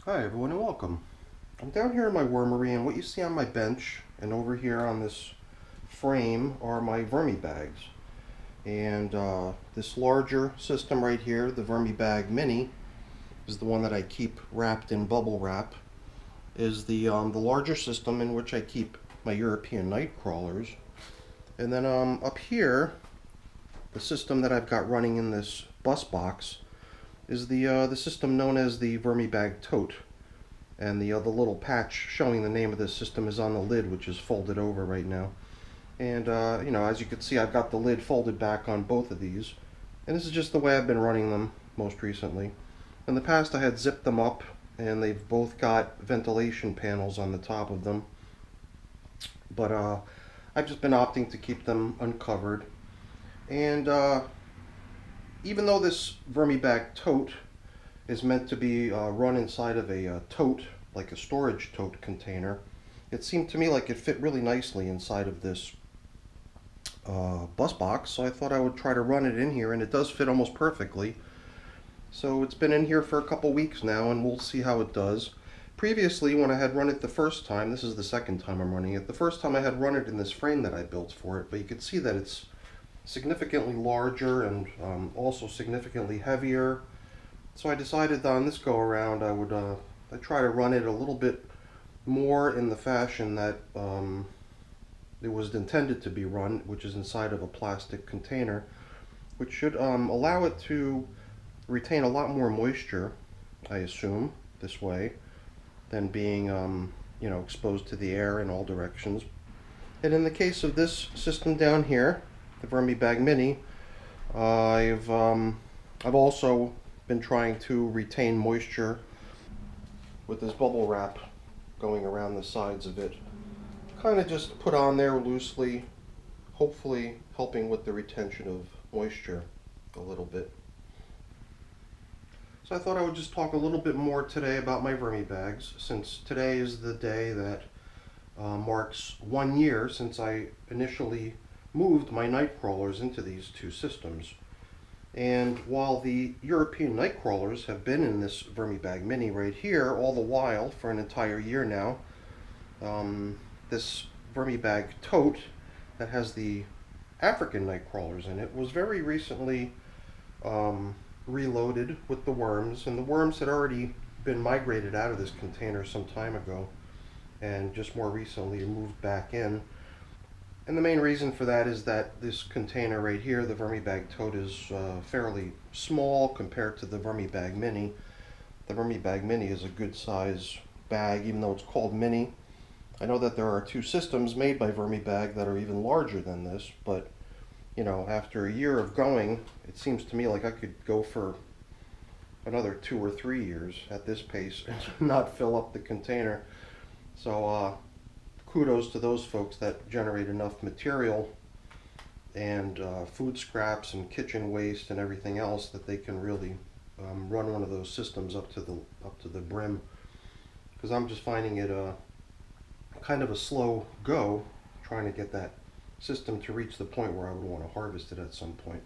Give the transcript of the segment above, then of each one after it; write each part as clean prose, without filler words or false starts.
Hi everyone and welcome. I'm down here in my wormery, and what you see on my bench and over here on this frame are my VermiBags. And this larger system right here, the VermiBag Mini, is the one that I keep wrapped in bubble wrap, is the larger system in which I keep my European night crawlers. And then up here, the system that I've got running in this bus box is the system known as the VermiBag Tote. And the little patch showing the name of this system is on the lid, which is folded over right now. And as you can see, I've got the lid folded back on both of these. And this is just the way I've been running them most recently. In the past I had zipped them up, and they've both got ventilation panels on the top of them. But I've just been opting to keep them uncovered. And even though this VermiBag Tote is meant to be run inside of a tote, like a storage tote container, it seemed to me like it fit really nicely inside of this bus box, so I thought I would try to run it in here, and it does fit almost perfectly. So it's been in here for a couple weeks now, and we'll see how it does. Previously, when I had run it the first time, this is the second time I'm running it, the first time I had run it in this frame that I built for it, but you can see that it's significantly larger and also significantly heavier. So I decided on this go around I'd try to run it a little bit more in the fashion that it was intended to be run, which is inside of a plastic container, which should allow it to retain a lot more moisture, I assume, this way, than being exposed to the air in all directions. And in the case of this system down here, the VermiBag Mini, I've also been trying to retain moisture with this bubble wrap going around the sides of it. Kind of just put on there loosely, hopefully helping with the retention of moisture a little bit. So I thought I would just talk a little bit more today about my VermiBags, since today is the day that marks 1 year since I initially moved my night crawlers into these two systems. And while the European night crawlers have been in this VermiBag Mini right here all the while for an entire year now, this VermiBag Tote that has the African night crawlers in it was very recently reloaded with the worms, and the worms had already been migrated out of this container some time ago and just more recently moved back in. And the main reason for that is that this container right here, the VermiBag Tote, is fairly small compared to the VermiBag Mini. The VermiBag Mini is a good size bag, even though it's called Mini. I know that there are two systems made by VermiBag that are even larger than this, but after a year of going, it seems to me like I could go for another 2 or 3 years at this pace and not fill up the container. So kudos to those folks that generate enough material and food scraps and kitchen waste and everything else that they can really run one of those systems up to the brim. Because I'm just finding it kind of a slow go trying to get that system to reach the point where I would want to harvest it at some point.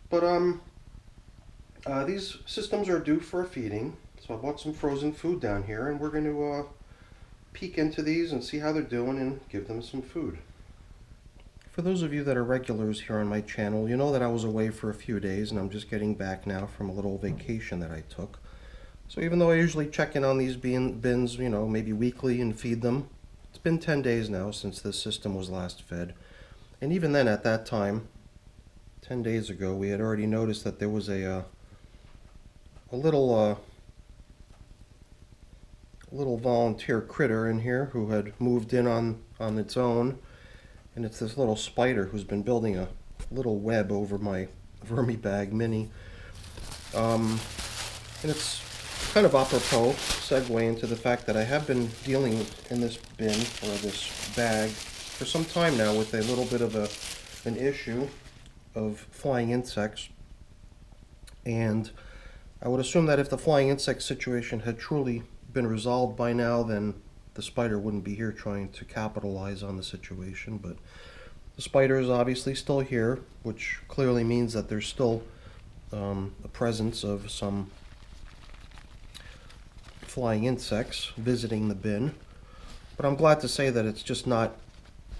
But these systems are due for a feeding, so I bought some frozen food down here, and we're going to peek into these and see how they're doing and give them some food. For those of you that are regulars here on my channel, you know that I was away for a few days, and I'm just getting back now from a little vacation that I took. So even though I usually check in on these bins, maybe weekly and feed them, it's been 10 days now since this system was last fed. And even then, at that time, 10 days ago, we had already noticed that there was a little volunteer critter in here who had moved in on its own, and it's this little spider who's been building a little web over my VermiBag Mini. And it's kind of apropos segue into the fact that I have been dealing in this bin or this bag for some time now with a little bit of an issue of flying insects, and I would assume that if the flying insect situation had truly been resolved by now, then the spider wouldn't be here trying to capitalize on the situation. But the spider is obviously still here, which clearly means that there's still the presence of some flying insects visiting the bin. But I'm glad to say that it's just not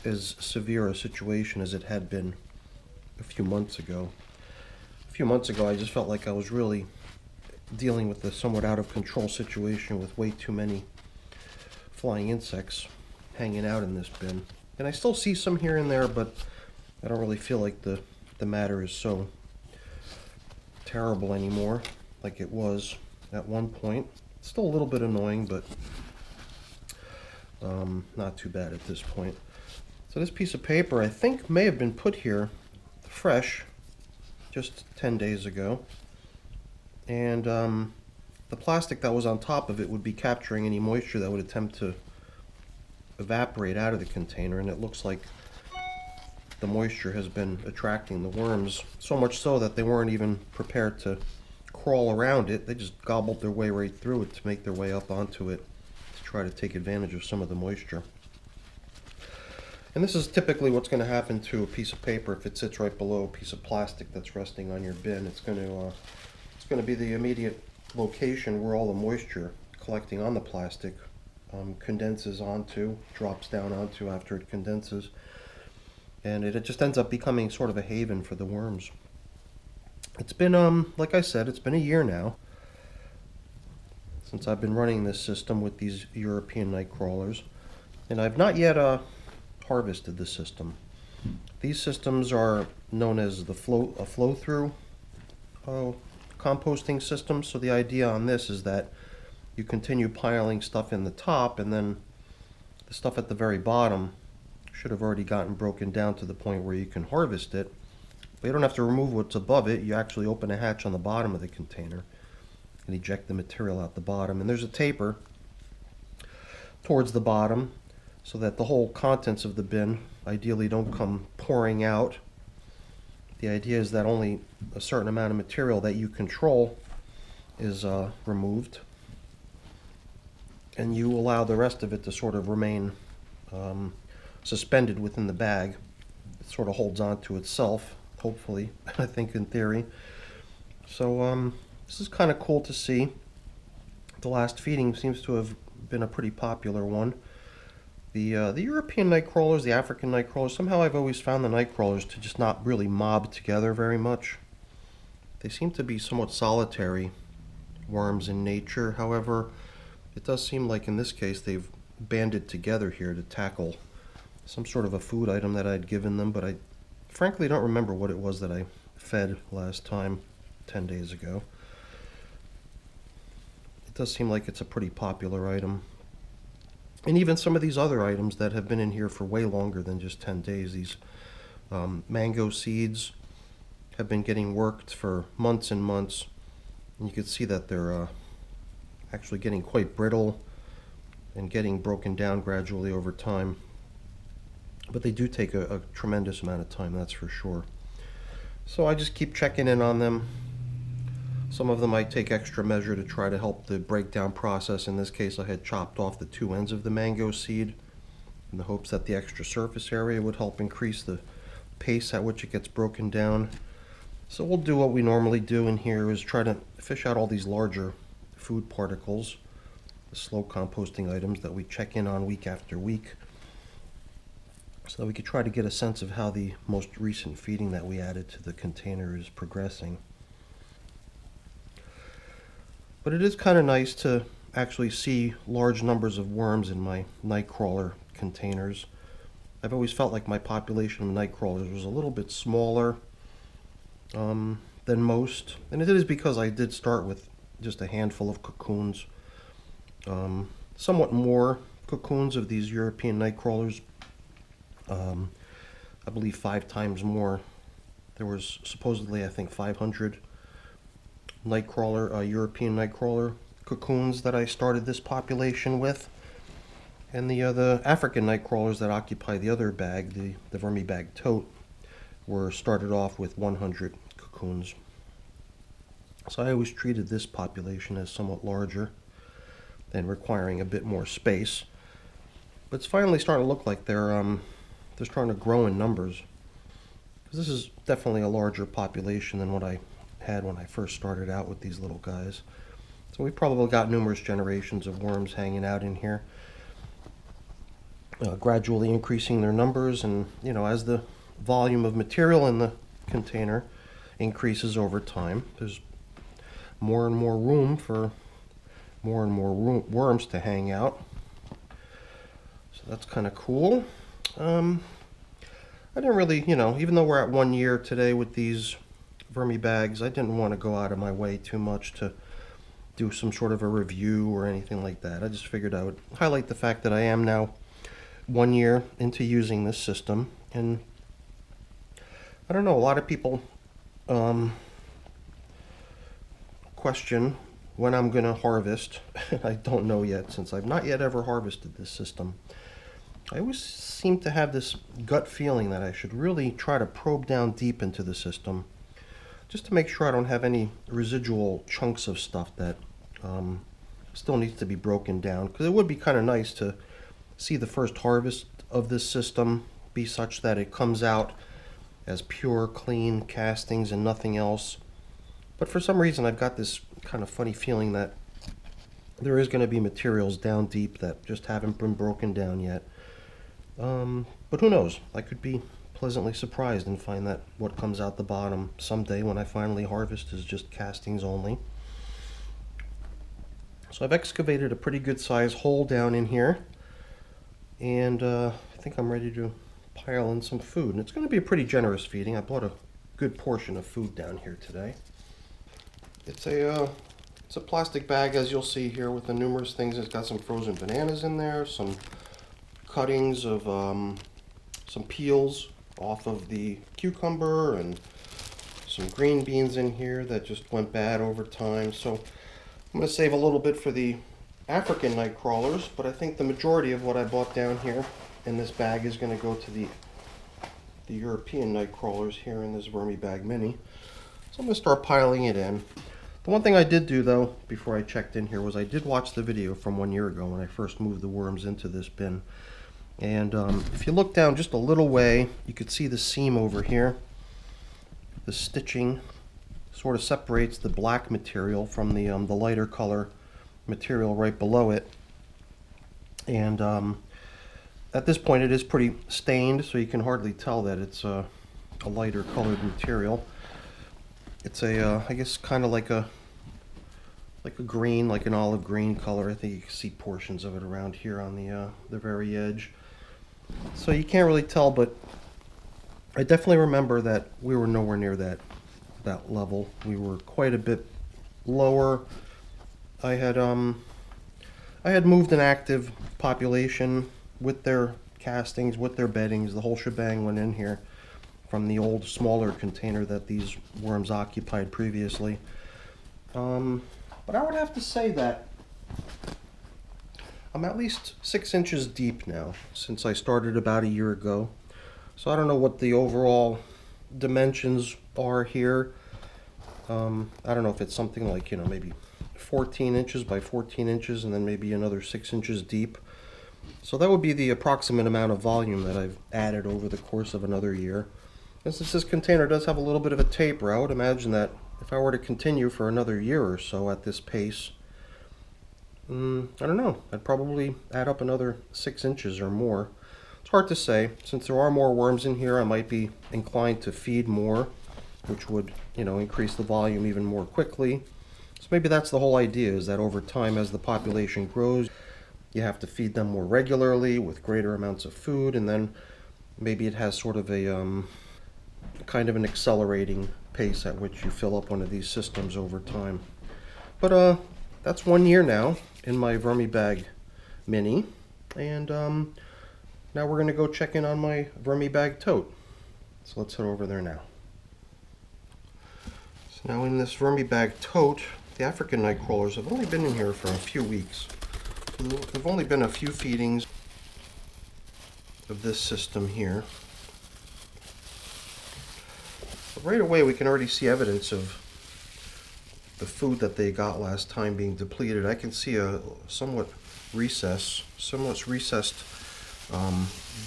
as severe a situation as it had been a few months ago. A few months ago, I just felt like I was really dealing with a somewhat out of control situation with way too many flying insects hanging out in this bin. And I still see some here and there, but I don't really feel like the matter is so terrible anymore like it was at one point. It's still a little bit annoying, but not too bad at this point. So this piece of paper I think may have been put here fresh just 10 days ago. And the plastic that was on top of it would be capturing any moisture that would attempt to evaporate out of the container, and it looks like the moisture has been attracting the worms, so much so that they weren't even prepared to crawl around it. They just gobbled their way right through it to make their way up onto it to try to take advantage of some of the moisture. And this is typically what's going to happen to a piece of paper if it sits right below a piece of plastic that's resting on your bin. It's going to be the immediate location where all the moisture collecting on the plastic condenses onto, drops down onto after it condenses, and it just ends up becoming sort of a haven for the worms. It's been, like I said, it's been a year now since I've been running this system with these European night crawlers, and I've not yet harvested the system. These systems are known as a flow-through composting system. So the idea on this is that you continue piling stuff in the top, and then the stuff at the very bottom should have already gotten broken down to the point where you can harvest it. But you don't have to remove what's above it. You actually open a hatch on the bottom of the container and eject the material out the bottom. And there's a taper towards the bottom so that the whole contents of the bin ideally don't come pouring out. The idea is that only a certain amount of material that you control is removed, and you allow the rest of it to sort of remain suspended within the bag. It sort of holds on to itself, hopefully, I think, in theory. So this is kind of cool to see. The last feeding seems to have been a pretty popular one. The European night crawlers, the African night crawlers, somehow I've always found the night crawlers to just not really mob together very much. They seem to be somewhat solitary worms in nature. However, it does seem like in this case they've banded together here to tackle some sort of a food item that I'd given them, but I frankly don't remember what it was that I fed last time 10 days ago. It does seem like it's a pretty popular item. And even some of these other items that have been in here for way longer than just 10 days, these mango seeds have been getting worked for months and months. And you can see that they're actually getting quite brittle and getting broken down gradually over time. But they do take a tremendous amount of time, that's for sure. So I just keep checking in on them. Some of them I take extra measure to try to help the breakdown process. In this case, I had chopped off the two ends of the mango seed in the hopes that the extra surface area would help increase the pace at which it gets broken down. So we'll do what we normally do in here, is try to fish out all these larger food particles, the slow composting items that we check in on week after week, so that we could try to get a sense of how the most recent feeding that we added to the container is progressing. But it is kind of nice to actually see large numbers of worms in my nightcrawler containers. I've always felt like my population of nightcrawlers was a little bit smaller than most, and it is because I did start with just a handful of cocoons. Somewhat more cocoons of these European nightcrawlers. I believe 5 times more. There was supposedly, I think, 500 European nightcrawler cocoons that I started this population with, and the African nightcrawlers that occupy the other bag, the VermiBag tote, were started off with 100 cocoons. So I always treated this population as somewhat larger and requiring a bit more space, but it's finally starting to look like they're starting to grow in numbers, because this is definitely a larger population than what I had when I first started out with these little guys. So we probably got numerous generations of worms hanging out in here, gradually increasing their numbers, and as the volume of material in the container increases over time, there's more and more room for more and more worms to hang out. So that's kind of cool. I didn't really, even though we're at 1 year today with these VermiBags, I didn't want to go out of my way too much to do some sort of a review or anything like that. I just figured I would highlight the fact that I am now 1 year into using this system, and I don't know, a lot of people question when I'm going to harvest. I don't know yet, since I've not yet ever harvested this system. I always seem to have this gut feeling that I should really try to probe down deep into the system, just to make sure I don't have any residual chunks of stuff that still needs to be broken down, because it would be kind of nice to see the first harvest of this system be such that it comes out as pure, clean castings and nothing else. But for some reason I've got this kind of funny feeling that there is going to be materials down deep that just haven't been broken down yet. But who knows? I could be pleasantly surprised and find that what comes out the bottom someday when I finally harvest is just castings only. So I've excavated a pretty good size hole down in here, and I think I'm ready to pile in some food. And it's going to be a pretty generous feeding. I brought a good portion of food down here today. It's a plastic bag, as you'll see here, with the numerous things. It's got some frozen bananas in there, some cuttings of some peels off of the cucumber, and some green beans in here that just went bad over time. So I'm going to save a little bit for the African night crawlers, but I think the majority of what I bought down here in this bag is going to go to the European night crawlers here in this VermiBag Mini. So I'm going to start piling it in. The one thing I did do, though, before I checked in here, was I did watch the video from 1 year ago when I first moved the worms into this bin. And if you look down just a little way, you could see the seam over here. The stitching sort of separates the black material from the lighter color material right below it. And at this point it is pretty stained, so you can hardly tell that it's a lighter colored material. It's I guess kind of like a green, like an olive green color. I think you can see portions of it around here on the very edge. So you can't really tell, but I definitely remember that we were nowhere near that level. We were quite a bit lower. I had moved an active population with their castings, with their beddings. The whole shebang went in here from the old smaller container that these worms occupied previously. But I would have to say that I'm at least 6 inches deep now, since I started about a year ago. So I don't know what the overall dimensions are here. I don't know if it's something like, maybe 14 inches by 14 inches and then maybe another 6 inches deep. So that would be the approximate amount of volume that I've added over the course of another year. And since this container does have a little bit of a taper, I would imagine that if I were to continue for another year or so at this pace, I don't know, I'd probably add up another 6 inches or more. It's hard to say. Since there are more worms in here, I might be inclined to feed more, which would, increase the volume even more quickly. So maybe that's the whole idea, is that over time, as the population grows, you have to feed them more regularly with greater amounts of food, and then maybe it has sort of a kind of an accelerating pace at which you fill up one of these systems over time. But that's 1 year now in my VermiBag Mini, and now we're going to go check in on my VermiBag tote. So let's head over there now. So now in this VermiBag tote, the African night crawlers have only been in here for a few weeks. So there've only been a few feedings of this system here. But right away we can already see evidence of the food that they got last time being depleted. I can see a somewhat recessed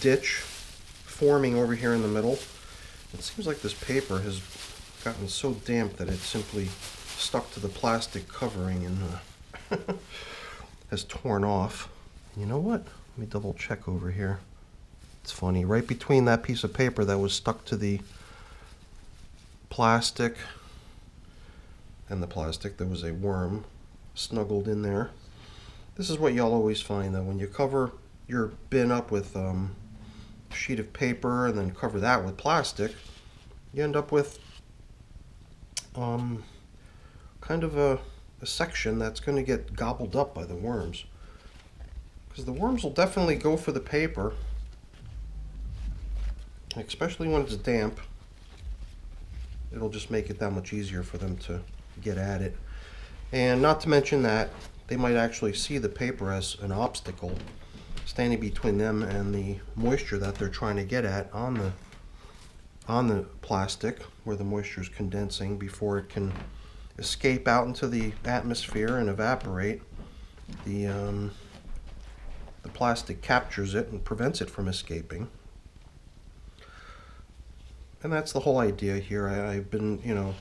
ditch forming over here in the middle. It seems like this paper has gotten so damp that it simply stuck to the plastic covering, and has torn off. You know what? Let me double check over here. It's funny, right between that piece of paper that was stuck to the plastic and the plastic, there was a worm snuggled in there. This is what y'all always find, that when you cover your bin up with a sheet of paper and then cover that with plastic, you end up with kind of a section that's going to get gobbled up by the worms. Because the worms will definitely go for the paper, especially when it's damp. It'll just make it that much easier for them to get at it. And not to mention that they might actually see the paper as an obstacle standing between them and the moisture that they're trying to get at on the plastic, where the moisture is condensing before it can escape out into the atmosphere and evaporate. The plastic captures it and prevents it from escaping. And that's the whole idea here. I've been,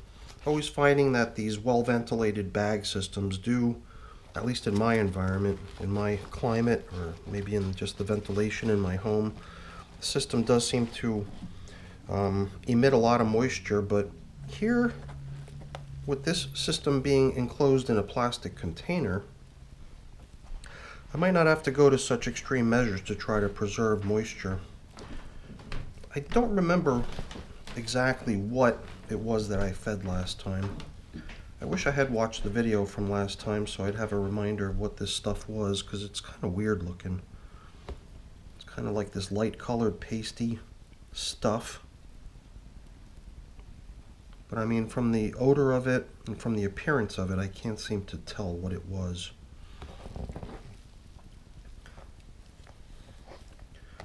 always finding that these well-ventilated bag systems do, at least in my environment, in my climate, or maybe in just the ventilation in my home, the system does seem to emit a lot of moisture. But here, with this system being enclosed in a plastic container, I might not have to go to such extreme measures to try to preserve moisture. I don't remember exactly what it was that I fed last time. I wish I had watched the video from last time so I'd have a reminder of what this stuff was, because it's kind of weird looking. It's kind of like this light colored pasty stuff. But I mean, from the odor of it and from the appearance of it, I can't seem to tell what it was.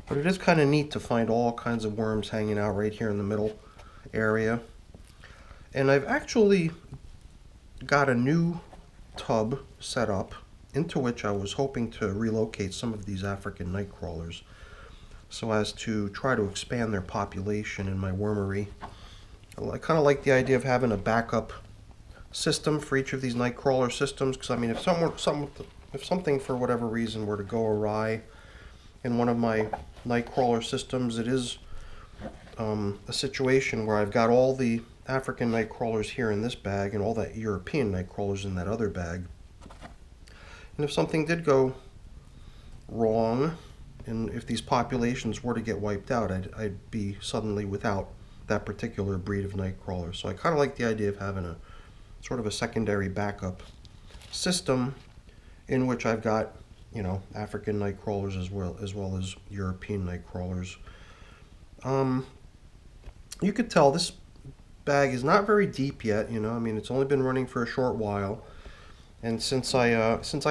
But it is kind of neat to find all kinds of worms hanging out right here in the middle area. And I've actually got a new tub set up into which I was hoping to relocate some of these African nightcrawlers so as to try to expand their population in my wormery. I kind of like the idea of having a backup system for each of these nightcrawler systems, because I mean, if something for whatever reason were to go awry in one of my nightcrawler systems, it is a situation where I've got all the African nightcrawlers here in this bag and all the European nightcrawlers in that other bag. And if something did go wrong, and if these populations were to get wiped out, I'd be suddenly without that particular breed of nightcrawler. So I kind of like the idea of having a sort of a secondary backup system in which I've got, African nightcrawlers as well as European nightcrawlers. You could tell this bag is not very deep yet. I mean, it's only been running for a short while, and since I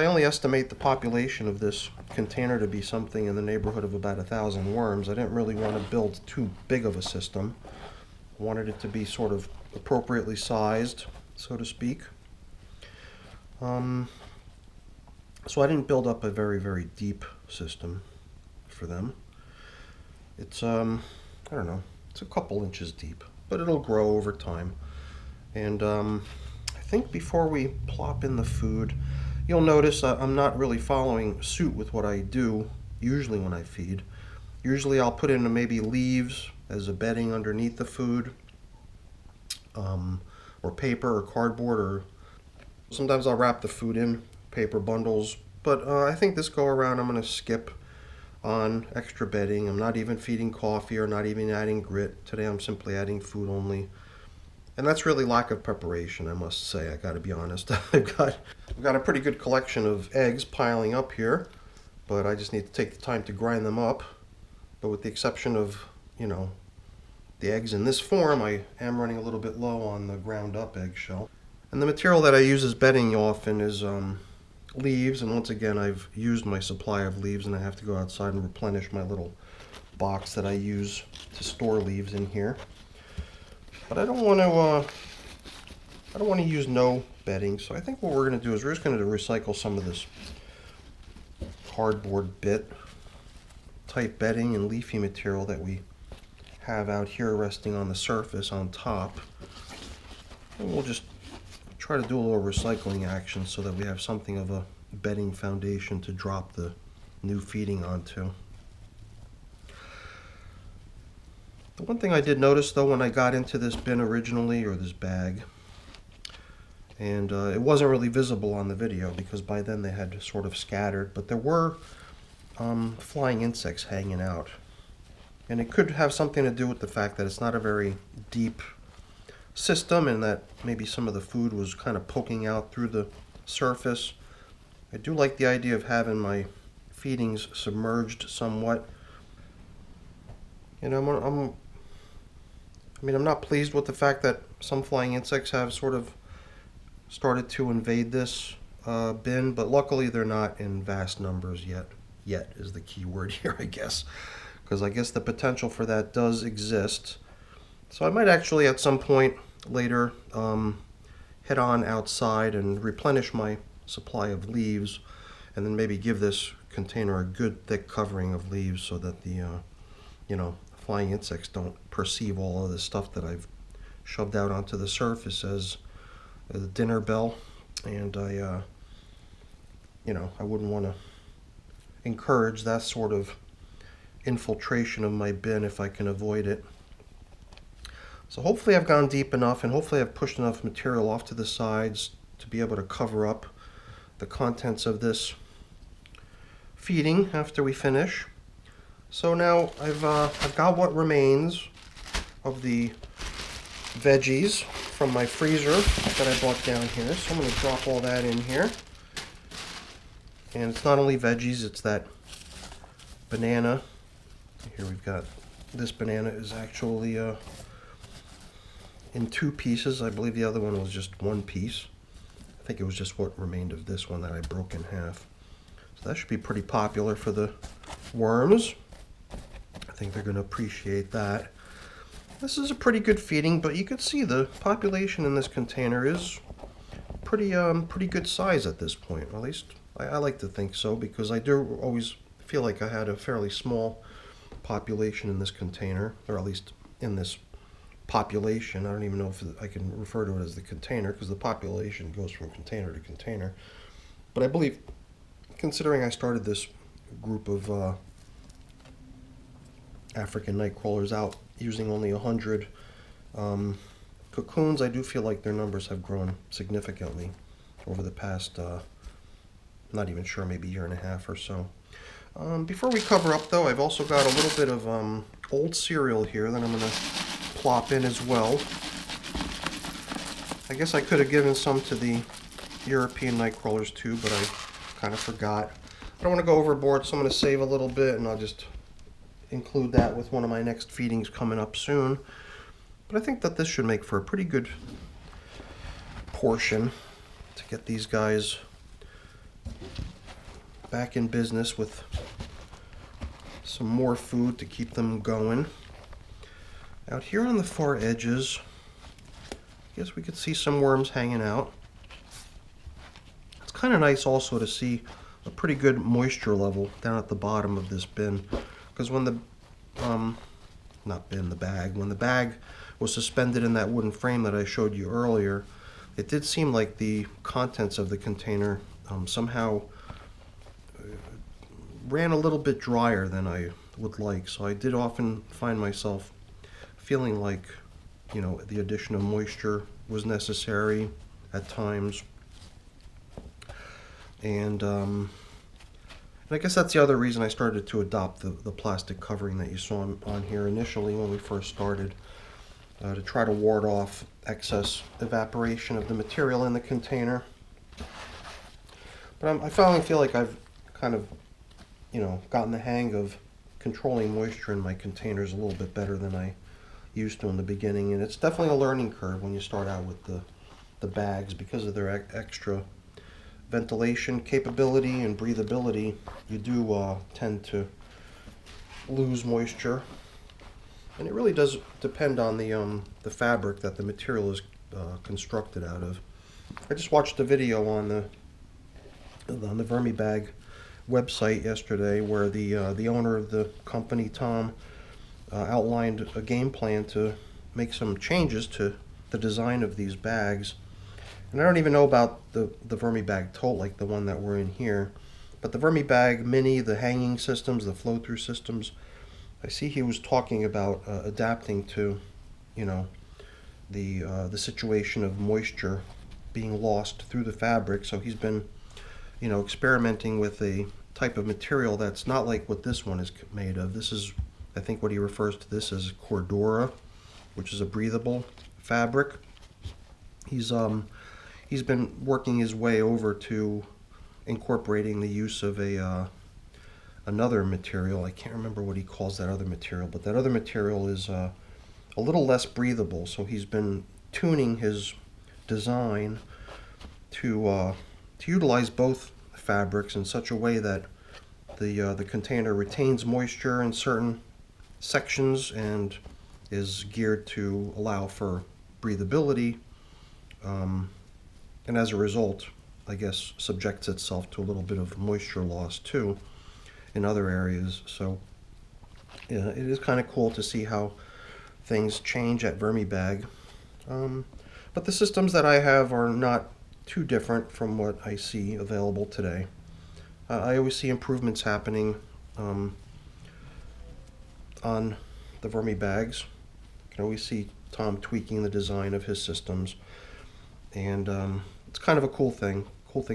only estimate the population of this container to be something in the neighborhood of about 1,000 worms, I didn't really want to build too big of a system. I wanted it to be sort of appropriately sized, so to speak. So I didn't build up a very, very deep system for them. It's, I don't know, it's a couple inches deep, but it'll grow over time. And I think before we plop in the food, you'll notice I'm not really following suit with what I do usually when I feed. Usually I'll put in maybe leaves as a bedding underneath the food, or paper or cardboard, or sometimes I'll wrap the food in paper bundles. But I think this go around I'm going to skip on extra bedding. I'm not even feeding coffee or not even adding grit. Today I'm simply adding food only. And that's really lack of preparation, I must say. I got to be honest. I've got a pretty good collection of eggs piling up here, but I just need to take the time to grind them up. But with the exception of, the eggs in this form, I am running a little bit low on the ground up eggshell. And the material that I use as bedding often is leaves, and once again I've used my supply of leaves and I have to go outside and replenish my little box that I use to store leaves in here. But I don't want to use no bedding, so I think what we're going to do is we're just going to recycle some of this cardboard bit type bedding and leafy material that we have out here resting on the surface on top, and we'll just try to do a little recycling action so that we have something of a bedding foundation to drop the new feeding onto. The one thing I did notice though when I got into this bin originally, or this bag, and it wasn't really visible on the video because by then they had sort of scattered, but there were flying insects hanging out. And it could have something to do with the fact that it's not a very deep system and that maybe some of the food was kind of poking out through the surface. I do like the idea of having my feedings submerged somewhat. You know, I'm not pleased with the fact that some flying insects have sort of started to invade this bin, but luckily they're not in vast numbers yet. Yet is the key word here, I guess, because I guess the potential for that does exist. So I might actually at some point later head on outside and replenish my supply of leaves, and then maybe give this container a good thick covering of leaves so that the flying insects don't perceive all of the stuff that I've shoved out onto the surface as the dinner bell. And I wouldn't want to encourage that sort of infiltration of my bin if I can avoid it. So hopefully I've gone deep enough, and hopefully I've pushed enough material off to the sides to be able to cover up the contents of this feeding after we finish. So now I've got what remains of the veggies from my freezer that I bought down here. So I'm going to drop all that in here. And it's not only veggies, it's that banana. Here we've got, this banana is actually in 2 pieces. I believe the other one was just 1 piece. I think it was just what remained of this one that I broke in half. So that should be pretty popular for the worms. I think they're going to appreciate that. This is a pretty good feeding, but you can see the population in this container is pretty good size at this point. At least I like to think so, because I do always feel like I had a fairly small population in this container, or at least in this population. I don't even know if I can refer to it as the container, because the population goes from container to container. But I believe, considering I started this group of African nightcrawlers out using only 100 cocoons, I do feel like their numbers have grown significantly over the past, not even sure, maybe year and a half or so. Before we cover up though, I've also got a little bit of old cereal here that I'm going to plop in as well. I guess I could have given some to the European nightcrawlers too, but I kind of forgot. I don't want to go overboard, so I'm going to save a little bit, and I'll just include that with one of my next feedings coming up soon. But I think that this should make for a pretty good portion to get these guys back in business with some more food to keep them going. Out here on the far edges, I guess we could see some worms hanging out. It's kind of nice also to see a pretty good moisture level down at the bottom of this bin, because when the when the bag was suspended in that wooden frame that I showed you earlier, it did seem like the contents of the container somehow ran a little bit drier than I would like. So I did often find myself feeling like, you know, the addition of moisture was necessary at times. And I guess that's the other reason I started to adopt the plastic covering that you saw on here initially when we first started, to try to ward off excess evaporation of the material in the container. But I finally feel like I've kind of, you know, gotten the hang of controlling moisture in my containers a little bit better than I used to in the beginning. And it's definitely a learning curve when you start out with the bags, because of their extra ventilation capability and breathability. You do tend to lose moisture, and it really does depend on the fabric that the material is constructed out of. I just watched a video on the VermiBag website yesterday where the owner of the company, Tom, outlined a game plan to make some changes to the design of these bags. And I don't even know about the VermiBag tote like the one that we're in here. But the VermiBag Mini, the hanging systems, the flow-through systems, I see he was talking about adapting to, you know, the situation of moisture being lost through the fabric. So he's been, you know, experimenting with a type of material that's not like what this one is made of. This is, I think what he refers to this as Cordura, which is a breathable fabric. He's been working his way over to incorporating the use of another material. I can't remember what he calls that other material, but that other material is a little less breathable. So he's been tuning his design to utilize both fabrics in such a way that the container retains moisture in certain sections and is geared to allow for breathability, and as a result, I guess, subjects itself to a little bit of moisture loss too in other areas. So yeah, it is kind of cool to see how things change at VermiBag. But the systems that I have are not too different from what I see available today. I always see improvements happening on the VermiBags. You can always see Tom tweaking the design of his systems, and it's kind of a cool thing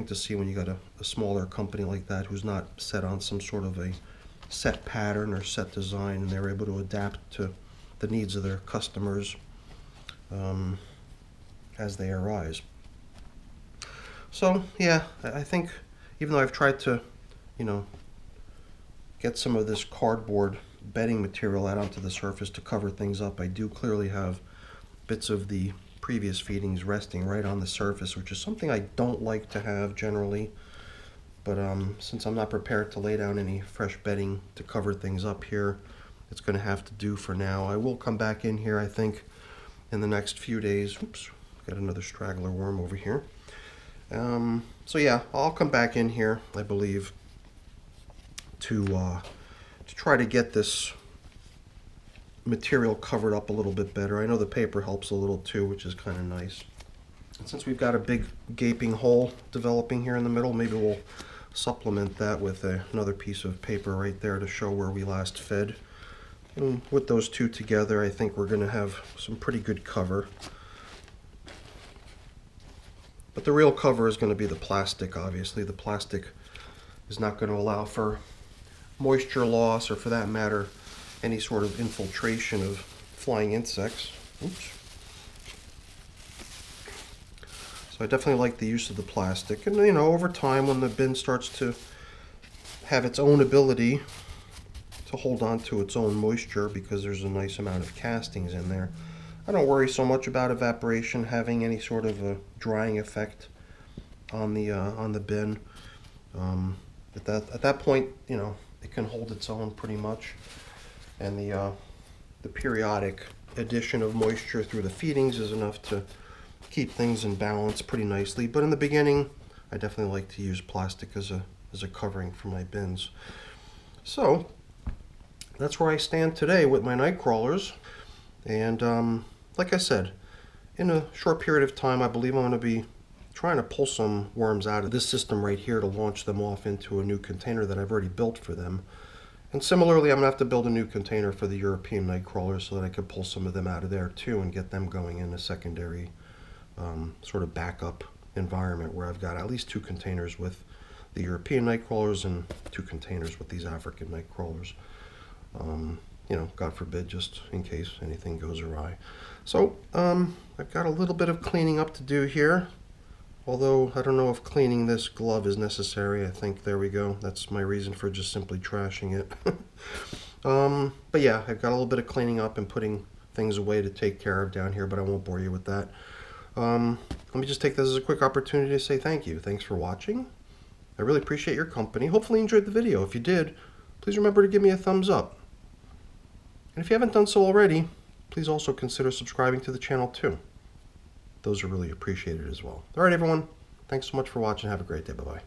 to see when you got a smaller company like that who's not set on some sort of a set pattern or set design, and they're able to adapt to the needs of their customers as they arise. So yeah, I think even though I've tried to, you know, get some of this cardboard bedding material out onto the surface to cover things up, I do clearly have bits of the previous feedings resting right on the surface, which is something I don't like to have generally. But since I'm not prepared to lay down any fresh bedding to cover things up here, it's going to have to do for now. I will come back in here, I think, in the next few days. Oops, got another straggler worm over here. So yeah, I'll come back in here, I believe, to try to get this material covered up a little bit better. I know the paper helps a little too, which is kind of nice. And since we've got a big gaping hole developing here in the middle, maybe we'll supplement that with another piece of paper right there to show where we last fed. And with those two together, I think we're going to have some pretty good cover. But the real cover is going to be the plastic, obviously. The plastic is not going to allow for moisture loss, or for that matter, any sort of infiltration of flying insects. Oops. So I definitely like the use of the plastic. And you know, over time, when the bin starts to have its own ability to hold on to its own moisture, because there's a nice amount of castings in there, I don't worry so much about evaporation having any sort of a drying effect on the bin. At that point, you know, it can hold its own pretty much, and the periodic addition of moisture through the feedings is enough to keep things in balance pretty nicely. But in the beginning, I definitely like to use plastic as a covering for my bins. So that's where I stand today with my night crawlers. And like I said, in a short period of time, I believe I'm going to be trying to pull some worms out of this system right here to launch them off into a new container that I've already built for them. And similarly, I'm going to have to build a new container for the European night crawlers so that I could pull some of them out of there too and get them going in a secondary sort of backup environment where I've got at least 2 containers with the European night crawlers and 2 containers with these African night crawlers. You know, God forbid, just in case anything goes awry. So I've got a little bit of cleaning up to do here. Although I don't know if cleaning this glove is necessary. I think, there we go. That's my reason for just simply trashing it. But yeah, I've got a little bit of cleaning up and putting things away to take care of down here, but I won't bore you with that. Let me just take this as a quick opportunity to say thank you. Thanks for watching. I really appreciate your company. Hopefully you enjoyed the video. If you did, please remember to give me a thumbs up. And if you haven't done so already, please also consider subscribing to the channel too. Those are really appreciated as well. All right, everyone. Thanks so much for watching. Have a great day. Bye-bye.